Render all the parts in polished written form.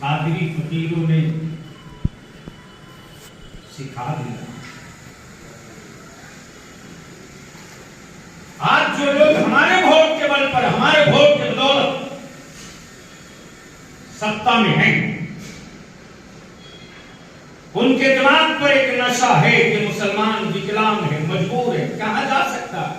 कादरी फकीरों ने सिखा दिया। आज जो लोग हमारे वोट के बल पर, हमारे वोट के बदौलत सत्ता में हैं, उनके दिमाग पर एक नशा है कि मुसलमान विकलांग है, मजबूर है, कहा जा सकता है।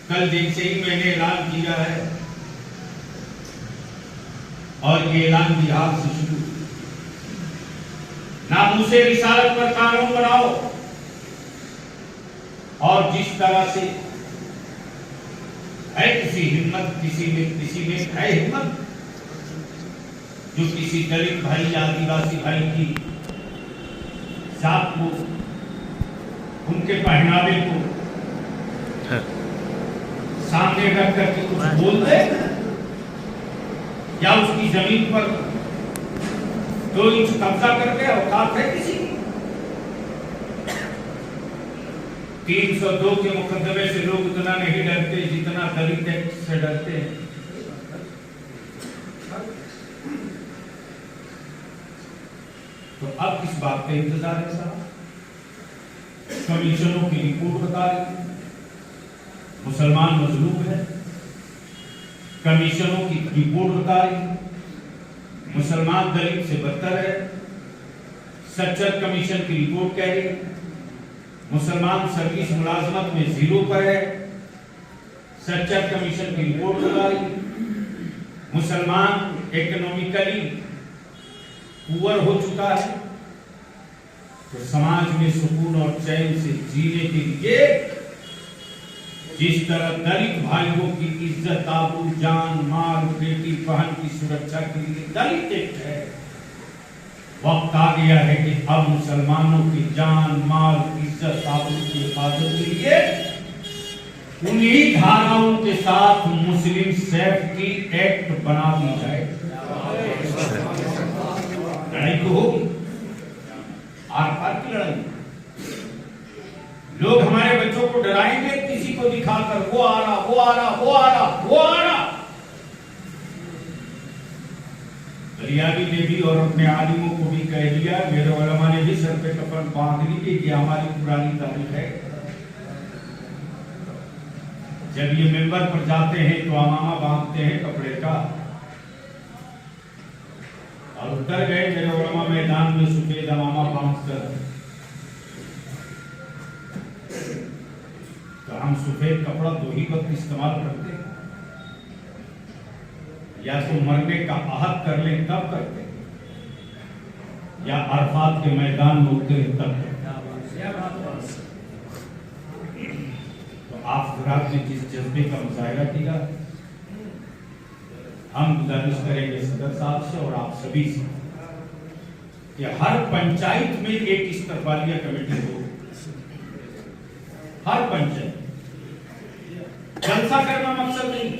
कल दिन से ही मैंने ऐलान किया है और ये ऐलान बिहार से शुरू, नामूसे रिसालत पर कानून बनाओ और जिस तरह से है किसी में है हिम्मत जो किसी दलित भाई या आदिवासी भाई की जात को, उनके पहनावे को सामने रख करके कुछ बोल दे या उसकी जमीन पर 2 इंच कब्जा करके औकात है किसी की। 302 के मुकदमे से लोग उतना नहीं डरते जितना दलित एक्ट से डरते हैं। तो अब किस बात का इंतजार है साहब? कमीशनों की रिपोर्ट बता रही है मुसलमान मजलूम है, कमीशनों की रिपोर्ट बता रही है मुसलमान दलित से बदतर है, सच्चर कमीशन की रिपोर्ट कह रही है मुसलमान सर्विस मुलाजमत में 0 पर है, सच्चर कमीशन की रिपोर्ट बता रही है मुसलमान इकोनॉमिकली पुअर हो चुका है। तो समाज में सुकून और चैन से जीने के लिए जिस तरह दलित भाइयों की इज्जत, आबरू, जान, माल, बेटी बहन की सुरक्षा के लिए दलित एक्ट है, वक्त आ गया है कि अब मुसलमानों की जान, माल, इज्जत, आबरू की हिफाजत के लिए उन्हीं धाराओं के साथ मुस्लिम सेफ्टी एक्ट बना दी जाए। लड़ाई तो होगी, आर पार की लड़ाई। लोग हमारे बच्चों को डराएंगे किसी को दिखाकर, वो आ रहा, वो आ रहा, वो आ रहा, वो आ रहा। बलियाबी ने भी और अपने आलिमों को भी कह दिया, मेरे उलमा ने भी सर पे कफन बांध ली कि हमारी पुरानी तारीख है। जब ये मेंबर पर जाते हैं तो अमामा बांधते हैं कपड़े का, और उतर गए मेरे उलमा मैदान में सफेद अमामा बांधकर। तो हम सफेद कपड़ा 2 ही वक्त इस्तेमाल करते हैं, या तो मरने का अहद कर लें तब करते हैं, या अरफात के मैदान में उतरे तब करते। तो आप गुजरात में जिस जज्बे का मुजाहिरा किया, हम गुजारिश करेंगे सदर साहब से और आप सभी से कि हर पंचायत में एक इस्तकबालिया कमेटी हो। हर पंचायत जलसा करना मकसद नहीं,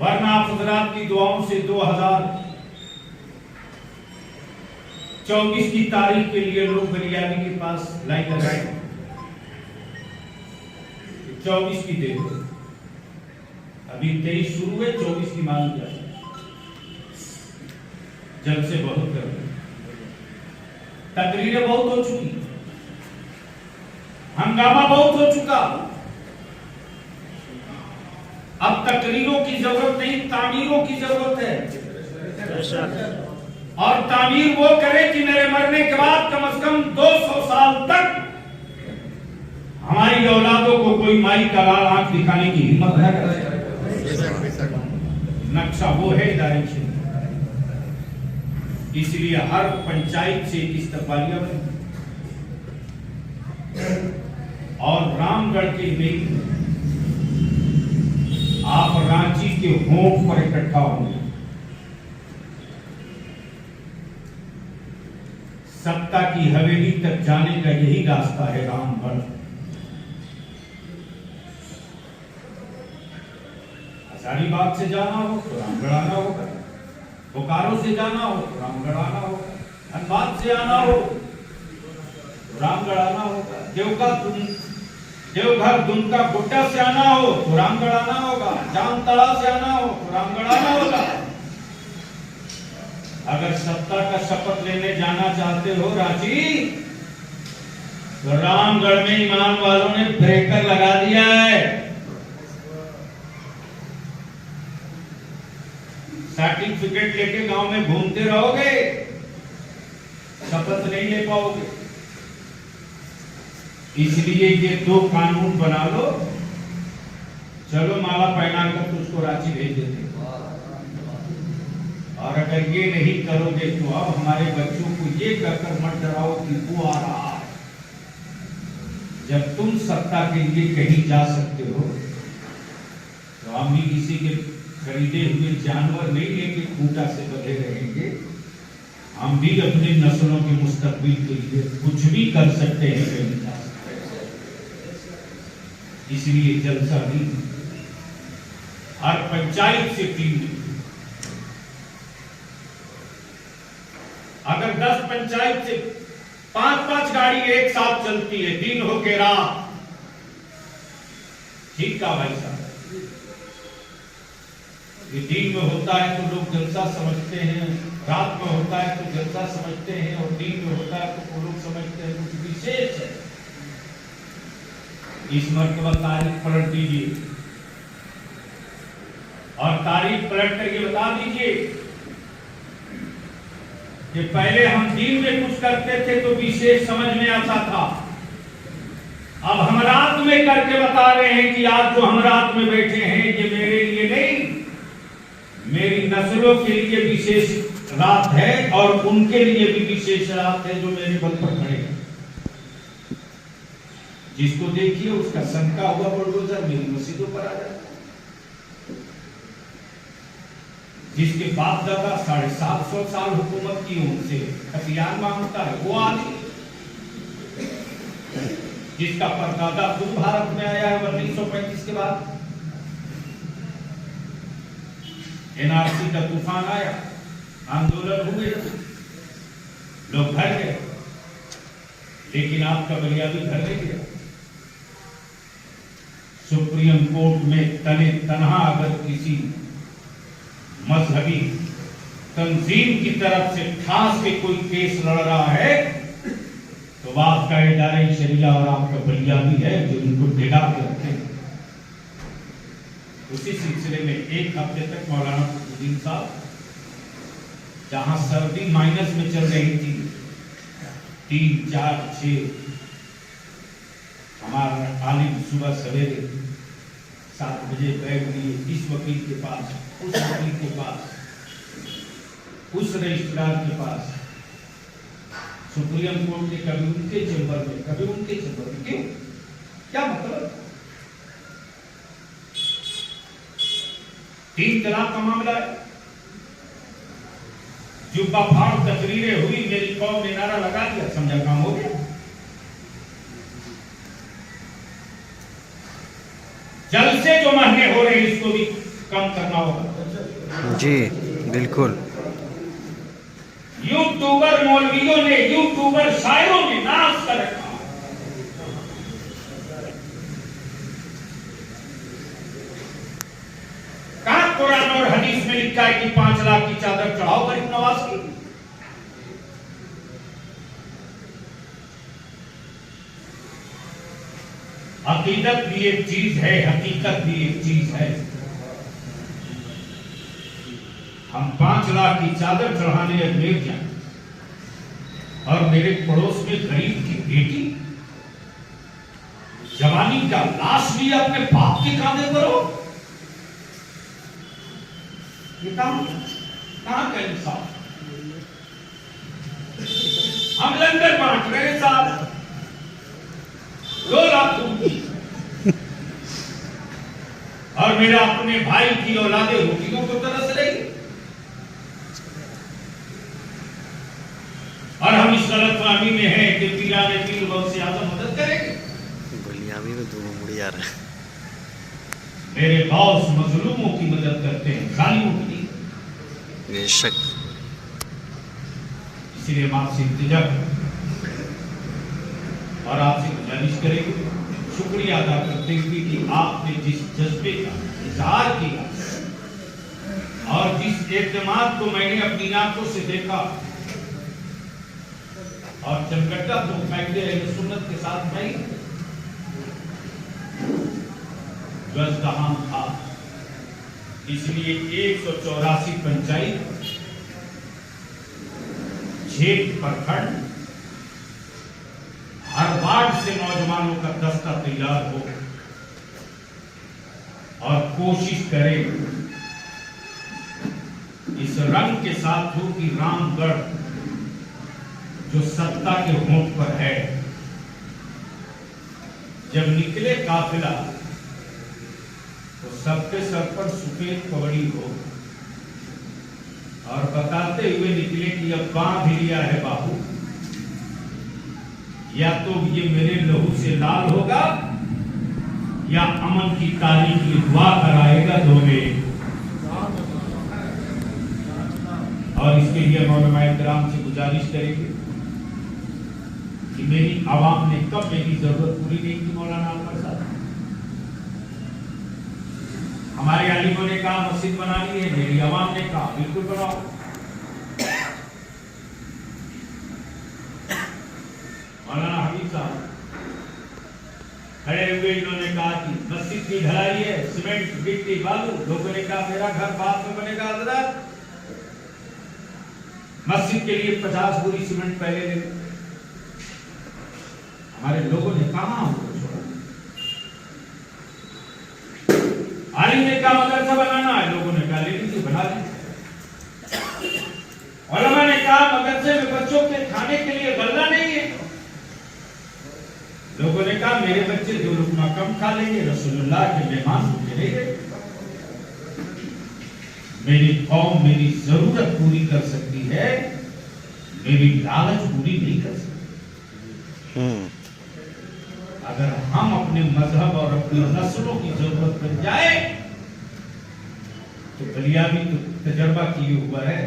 वरना आप हजरात की दुआओं से 2024 की तारीख के लिए लोग बलियाबी के पास लाइन लगाए। 24 की देखो, अभी 23 शुरू है, 24 की मांग जाए। जब से बहुत कर तकरीरें बहुत हो चुकी, हंगामा बहुत हो चुका। अब तकरीरों की जरूरत नहीं, तामीरों की जरूरत है। और तामीर वो करे कि मेरे मरने के बाद कम से कम 200 साल तक हमारी औलादों को कोई माई का लाल आंख दिखाने की हिम्मत है। नक्शा वो है डायरेक्शन। इसलिए हर पंचायत से इस्तकबालिया बने और रामगढ़ के नहीं, आप रांची के होंठ पर इकट्ठा होंगे। सत्ता की हवेली तक जाने का यही रास्ता है रामगढ़। हजारीबाग से जाना हो तो रामगढ़ आना होगा, बोकारो से जाना हो तो रामगढ़ आना होगा, धनबाद से आना हो तो रामगढ़ आना होगा, देवका देवघर दुमका गोड्डा से आना हो तो रामगढ़ आना होगा, जामताड़ा से आना हो तो रामगढ़ आना होगा। अगर सत्ता का शपथ लेने जाना चाहते हो रांची, तो रामगढ़ में ईमान वालों ने ब्रेकर लगा दिया है। सर्टिफिकेट लेके गांव में घूमते रहोगे, शपथ नहीं ले पाओगे। इसलिए ये दो कानून बना लो, चलो माला पहनाकर तुझको रांची भेज देते। और अगर ये नहीं करोगे तो अब हमारे बच्चों को ये कहकर मत डराओ कि वो आ रहा है। जब तुम सत्ता के लिए कहीं जा सकते हो तो हम भी किसी के खरीदे हुए जानवर नहीं लेके खूंटा से बंधे रहेंगे। हम भी अपनी नस्लों के मुस्तकबिल के लिए कुछ भी कर सकते हैं, कहीं जा सकते हैं। इसलिए जलसा नहीं, हर पंचायत से टीम, अगर 10 पंचायत से 5-5 गाड़ी एक साथ चलती है दिन हो के रात, ठीक का भाई साहब। ये दिन में होता है तो लोग जलसा समझते हैं, रात में होता है तो जलसा समझते हैं, और दिन में होता है तो लोग समझते हैं कुछ विशेष है। इस मर्तबा तारीख पलट दीजिए और तारीख पलट कर ये बता दीजिए कि पहले हम दिन में कुछ करते थे तो विशेष समझ में आता था, अब हम रात में करके बता रहे हैं कि आज जो हम रात में बैठे हैं ये मेरे लिए नहीं, मेरी नस्लों के लिए विशेष रात है और उनके लिए भी विशेष रात है जो मेरे बल पर खड़े हैं। जिसको देखिए उसका शंका हुआ बुलडोजर मेरी मस्जिदों पर आ जाए। जिसके बाप दादा 750 साल हुकूमत की उनसे हथियार मांगता है वो आदमी, जिसका परदादा खुद भारत में आया है 1935 के बाद, एनआरसी का तूफान आया, आंदोलन हुए, लोग घर गए, लेकिन आपका बलिया भी घर नहीं गया। सुप्रीम कोर्ट में तने तनहा अगर किसी मजहबी तंजीम की तरफ से ठास के कोई केस लड़ रहा है तो आपका इदारे शरिया और आपका बलिया भी है जो इनको डिगा के रखे। उसी सिलसिले में एक हफ्ते तक मौलाना फखरुद्दीन साहब, जहां सर्दी माइनस में चल रही थी, 3, 4, 6 हमारा आलिम सुबह सवेरे 7 बजे बैठ लिए इस वकील के पास, उस वकील के पास, उस रजिस्ट्रार के पास, सुप्रीम कोर्ट के कभी उनके चैम्बर में, कभी उनके चैम्बर में। क्यों? क्या मतलब? 3 तलाक का मामला है, जुब्बा फाड़ तकरीरें हुई, मेरी कौम ने नारा लगा दिया, समझा काम हो गया। जलसे जो महंगे हो रहे हैं इसको भी कम करना होगा। जी बिल्कुल। यूट्यूबर मौलवियों ने, यूट्यूबर शायरों ने नाश कर रखा। कहां कुरान और हदीस में लिखा है कि 5 लाख की चादर चढ़ाओ गरीब नवाज की? अकीदत भी एक चीज है, हकीकत भी एक चीज है। हम 5 लाख की चादर चढ़ाने अजमेर जाए और मेरे पड़ोस में गरीब की बेटी जवानी का लाश लिया अपने बाप के कांधे पर हो, ये काम कहां का इंसाफ? हम लंगर बांट रहे साहब 2 लाख रुपये, और मेरा अपने भाई की औलादे रोटियों को तरस रही, और हम इस गलतफहमी में हैं कि पीराने पीर बहुत से ज्यादा मदद करेंगे। बलिया भी में दोनों मुड़ी आ रहा है। मेरे बॉस मजलूमों की मदद करते हैं, जालिमों की नहीं। बेशक। इसलिए हम आपसे इल्तिजा और आपसे गुजारिश करेंगे, शुक्रिया अदा करते हुए कि आपने जिस जज्बे का इजहार किया और जिस एतमाद को मैंने अपनी आंखों से देखा और चमकट्टा तो फैसले सुन्नत के साथ मैं जज्दाहां था, इसलिए 184 पंचायत, 6 प्रखंड, हर वार्ड से नौजवानों का दस्ता तैयार हो और कोशिश करें इस रंग के साथ हो कि रामगढ़ जो सत्ता के होंठ पर है, जब निकले काफिला तो सबके सर पर सफेद पगड़ी हो और बताते हुए निकले कि अब बांध लिया है बाबू, या तो ये मेरे लहू से लाल होगा या अमन की तारीख की दुआ कराएगा दोगे। और इसके लिए मौलाना इकराम से गुजारिश करेंगे कि मेरी आवाम ने कब मेरी जरूरत पूरी नहीं की। मौलाना अनवर साहब, हमारे आलिमों ने कहा मस्जिद बनानी है, मेरी आवाम ने कहा बिल्कुल बनाओ। मौलाना हबीब साहब खड़े हुए, इन्होंने कहा कि मस्जिद की ढलाई है, सीमेंट गिट्टी बालू। लोगों ने कहा मेरा घर बाद में बनेगा हजरत, मस्जिद के लिए 50 बोरी सीमेंट पहले ले। हमारे लोगों ने कहा हमको छोड़ा। आलिम ने कहा मदरसा बनाना है, लोगों ने कहा ले लीजिए बना लीजिए। उलमा ने कहा मदरसे में बच्चों के खाने के लिए गल्ला नहीं है, लोगों ने कहा मेरे बच्चे 2 रुपया कम खा लेंगे, रसूलुल्लाह के मेहमान भूखे नहीं गए। मेरी कौम मेरी जरूरत पूरी कर सकती है, मेरी लालच पूरी नहीं कर सकती। अगर हम अपने मजहब और अपनी नस्लों की जरूरत बन जाए तो बलिया भी तो तजर्बा किए हुआ है,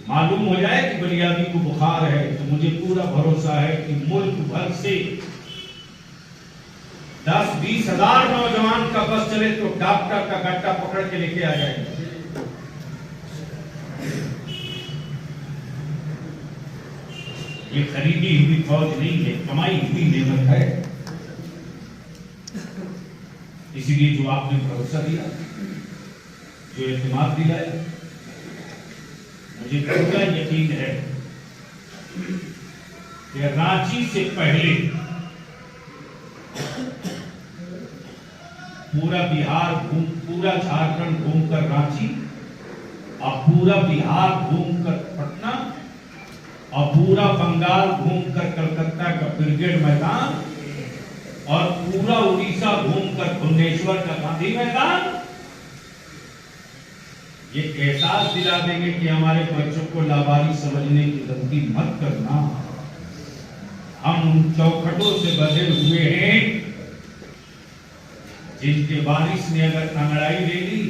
मालूम हो जाए कि बलियाबी को बुखार है तो मुझे पूरा भरोसा है कि मुल्क भर से 10-20 हजार नौजवान का बस चले तो डॉक्टर का गट्टा पकड़ के लेके आ जाएंगे। ये खरीदी हुई फौज नहीं है, कमाई हुई नेमत है। इसीलिए जो आपने भरोसा दिया, जो एतमाद दिलाया, मुझे पूरा यकीन है कि रांची से पहले पूरा बिहार पूरा झारखंड घूमकर रांची और पूरा बिहार घूमकर पटना और पूरा बंगाल घूमकर कलकत्ता का ब्रिगेड मैदान और पूरा उड़ीसा घूमकर भुवनेश्वर का गांधी मैदान, ये एहसास दिला देंगे कि हमारे बच्चों को लावारिस समझने की गलती मत करना। हम उन चौखटों से बंधे हुए हैं जिनके वारिस ने अगर अंगड़ाई ले ली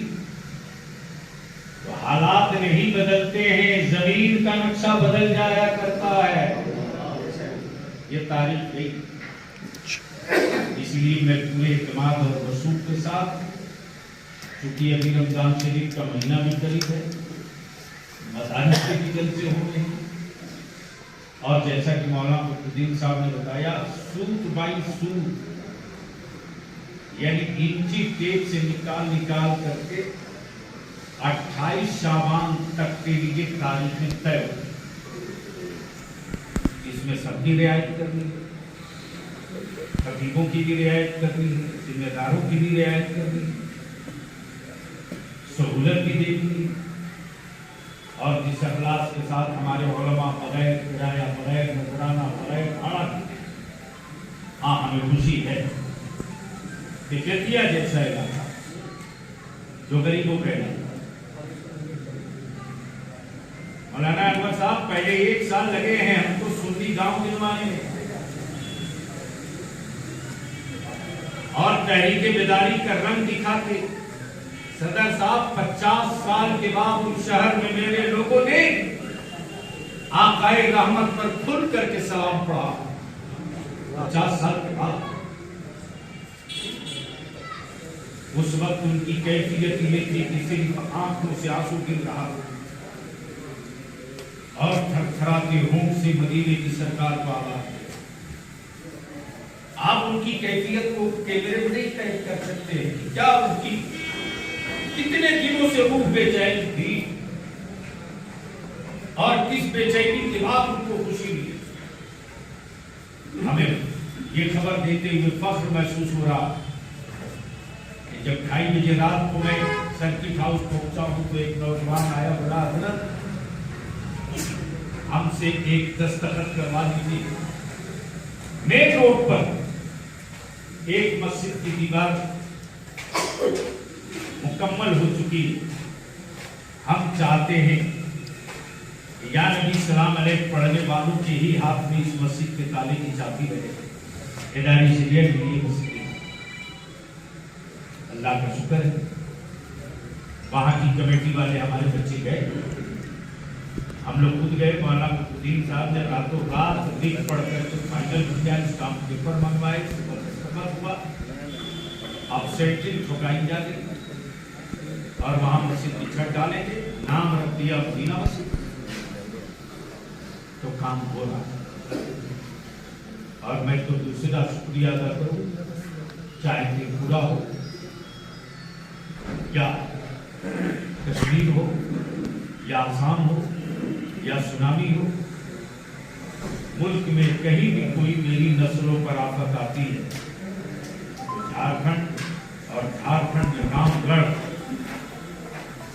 तो हालात नहीं बदलते हैं, जमीन का नक्शा बदल जाया करता है। ये तारीख है। इसलिए मैं पूरे इत्मीनान और वसूख के साथ, क्योंकि अभी रमजान शरीफ का महीना भी करीब है, मदारिस के भी जलसे हो रहे हैं और जैसा कि मौलाना फखरुद्दीन साहब ने बताया, सूत बाई सूत यानी इंची टेप से निकाल करके 28 शाबान तक के लिए तारीखें तय हो। इसमें सबकी रियायत करनी है, खतीबों की भी रियायत करनी है, जिम्मेदारों की भी रियायत करनी है, सहूलत भी देखनी है। और जिस अखलास के साथ हमारे उलमा बगैर किराया, बगैर नजराना, बगैर भाड़ा, हाँ हमें खुशी है कि बेतिया जैसा इलाका जो गरीबों का इलाका, मौलाना अनवर साहब पहले 1 साल लगे हैं हमको सुन्नी गांव दिलवाने में और तहरीक बेदारी का रंग दिखाते। सदर साहब 50 साल के बाद उस शहर में मेरे लोगों ने आकाए रहमत पर खुल करके सलाम पढ़ा। 50 साल के बाद उस वक्त उनकी कैफियत ये थी कि सिर्फ आंखों से आंसू गिर रहा और थरथराते होंठ से मदीने की सरकार को आवाज। आप उनकी कैफियत को कैमरे में नहीं कैद कर सकते कि क्या उनकी कितने दिनों से रूह बेचैन थी और किस बेचैनी के बाद उनको खुशी मिली। हमें ये खबर देते हुए फख्र महसूस हो रहा कि जब 2:30 बजे रात को मैं सर्किट हाउस पहुंचा हूं तो एक नौजवान आया, बोला हजरत हमसे एक दस्तखत करवा दीजिए। मेन रोड पर एक मस्जिद की दीवार मुकम्मल हो चुकी है। हम चाहते हैं कि या नबी सलाम अलैह पढ़ने वालों के ही हाथ में इस मस्जिद के ताले की चाबी रहे। इदारी शरीयत के लिए मस्जिद, अल्लाह का शुक्र है वहां की कमेटी वाले हमारे बच्चे गए, हम लोग खुद गए। मौलाना मुफ्ती साहब ने रातों रात लिख पढ़कर तो फाइनल विज्ञान स्टाम्प पेपर मंगवाए, हुआ अब सेंट्रिंग ठुकाई जा रही और वहां मस्जिद की छत डालेंगे, नाम रख दिया मदीना मस्जिद, तो काम हो रहा। और मैं तो दूसरा शुक्रिया अदा करूं, चाहे त्रिपुरा हो या कश्मीर हो या आसाम हो या सुनामी हो, मुल्क में कहीं भी कोई मेरी नस्लों पर आफत आती है तो झारखंड और झारखंड में रामगढ़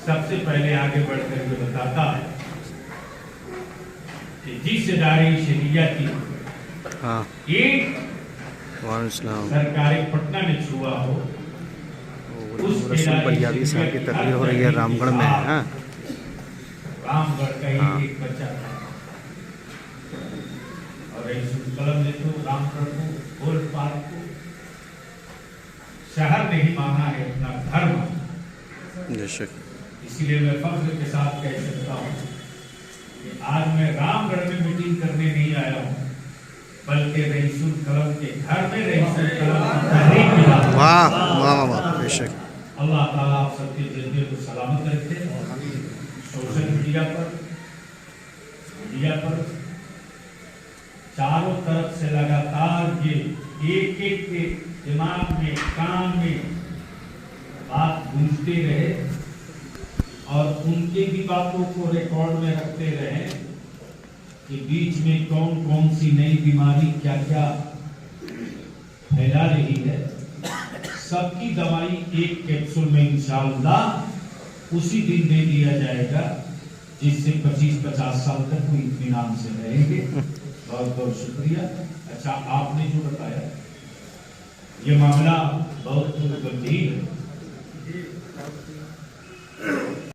सबसे पहले आगे बढ़कर के बताता है कि जिस इदारे शरिया की एक सरकारी पटना में छुआ हो, उस पंजाबी साहब की तकरीर हो रही है रामगढ़ में। हाँ, रामगढ़ का ही एक बच्चा था और कलम ने तो रामगढ़ को गोल्ड पार्क को शहर नहीं माना है, अपना घर माना। इसीलिए मैं फख्र के साथ कह सकता हूँ कि आज मैं रामगढ़ में मीटिंग करने नहीं आया हूँ, बल्कि रईसुल कलम के घर में रईसुल कलम। वाह वाह वाह, बेशक। अल्लाह ताला आप सबके जज्बे को सलामत रखे। सोशल मीडिया पर चारों तरफ से लगातार ये एक एक के दिमाग में, कान में बात गूंजते रहे और उनके भी बातों को रिकॉर्ड में रखते रहे कि बीच में कौन कौन सी नई बीमारी क्या क्या फैला रही है। सबकी दवाई एक कैप्सूल में इंशाअल्लाह उसी दिन दे दिया जाएगा, जिससे 25-50 साल तक वो इत्मीनान से रहेंगे। बहुत बहुत शुक्रिया। अच्छा, आपने जो बताया ये मामला बहुत गंभीर है।